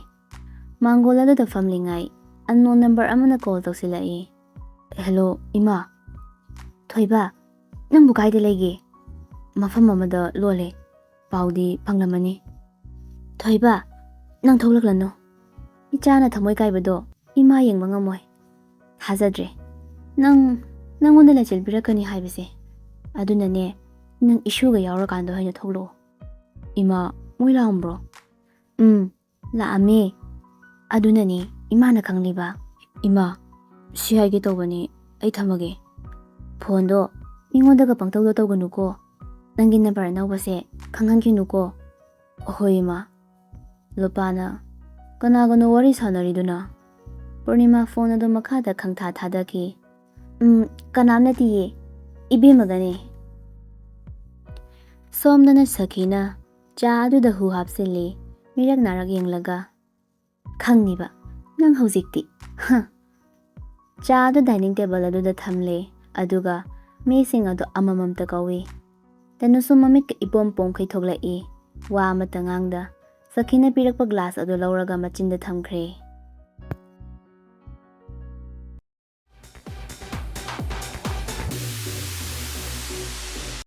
ꯃꯥꯡꯒꯣꯜ ꯑꯗꯨꯗ ꯐꯝꯂꯤꯉꯥꯏ ꯑꯟꯅꯣꯟ ꯅꯝꯕꯔ ꯑꯃꯅ ꯀꯣꯜ ꯇꯧꯁꯤꯜꯂꯛꯏ. ꯍꯦꯂꯣ ꯏꯃꯥ. ꯊꯣꯏꯕ, ꯅꯪꯕꯨ ꯀꯥꯏꯗ ꯂꯩꯒꯦ? ꯃꯐꯝ ꯑꯃꯗ ꯂꯣꯜꯂꯦ. ꯄꯥꯎꯗꯤ ꯐꯪꯂꯝꯃꯅꯤ. ꯊꯣꯏꯕ, ꯅꯪ ꯊꯣꯛꯂꯛꯂꯅꯨ. ꯏꯆꯥꯅ ꯊꯃꯣꯏ ꯀꯥꯏꯕꯗꯣ ꯏꯃꯥ ꯌꯦꯡꯕ ꯉꯝꯃꯣই. ꯊꯥꯖꯗ꯭ꯔꯦ. ꯅꯪꯉꯣꯟꯗ ꯂꯩꯆꯤꯜ ꯄꯤꯔꯛꯀꯅꯤ ꯍꯥꯏꯕꯁꯦ. ꯑꯗꯨꯅꯅꯦ, ꯅꯪ ꯏꯁꯨꯒ ꯌꯥꯎꯔꯀꯥꯟꯗ ꯑꯣꯏꯅ ꯊꯣꯛꯂꯛꯑꯣ. ꯏꯃꯥ, ꯃꯣꯏ ꯂꯥꯛꯑꯝꯕ꯭ꯔꯣ? ꯂꯥꯛꯑꯝꯃꯦ. ꯑꯗꯨꯅꯅꯤ ꯏꯃꯥꯅ ꯈꯪꯂꯤꯕ. ꯏꯃꯥ, ꯁꯤ ꯍꯥꯏꯒꯦ ꯇꯧꯕꯅꯤ, ꯑꯩ ꯊꯝꯃꯒꯦ. ꯐꯣꯟꯗꯣ ꯃꯤꯉꯣꯟꯗꯒ ꯄꯪꯇꯧꯗ ꯇꯧꯒꯅꯨꯀꯣ. ꯅꯪꯒꯤ ꯅꯝꯕꯔ ꯑꯅꯧꯕꯁꯦ ꯈꯪꯍꯟꯈꯤꯅꯨꯀꯣ. ꯍꯣꯏ ꯏꯃꯥ. ꯂꯨꯄꯥꯅ ꯀꯅꯥꯒꯅꯣ ꯋꯥꯔꯤ ꯁꯥꯟꯅꯔꯤꯗꯨꯅ? ꯄꯨꯔꯅꯤꯃꯥ ꯐꯣꯟ ꯑꯗꯨ ꯃꯈꯥꯗ ꯈꯪꯊꯥ ꯊꯥꯗꯈꯤ. ꯀꯅꯥꯝ ꯅꯠꯇꯤꯌꯦ, ꯏꯕꯦꯝꯃꯒꯅꯦ. ꯁꯣꯝꯗꯅ ꯁꯈꯤꯅ ꯆꯥ ꯑꯗꯨꯗ ꯍꯨ ꯍꯥꯞꯆꯤꯜꯂꯤ. ꯃꯤꯔꯛ ꯅꯥꯔꯛ ꯌꯦꯡꯂꯒ, ꯈꯪꯅꯤꯕ ꯅꯪ ꯍꯧꯖꯤꯛꯇꯤ. ꯆꯥ ꯑꯗꯨ ꯗꯥꯏꯅꯤꯡ ꯇꯦꯕꯜ ꯑꯗꯨꯗ ꯊꯝꯂꯦ. ꯑꯗꯨꯒ ꯃꯤꯁꯤꯡ ꯑꯗꯨ ꯑꯃꯃꯝꯇ ꯀꯧꯏ. ꯇꯅꯨꯁꯨ ꯃꯃꯤꯠꯀ ꯏꯄꯣꯝ ꯄꯣꯝꯈꯩ ꯊꯣꯛꯂꯛꯏ. ꯋꯥ ꯑꯃꯇ ꯉꯥꯡꯗ ꯁꯈꯤꯅ ꯄꯤꯔꯛꯄ ꯒ꯭ꯂꯥꯁ ꯑꯗꯨ ꯂꯧꯔꯒ ꯃꯆꯤꯟꯗ ꯊꯝꯈ꯭ꯔꯦ꯫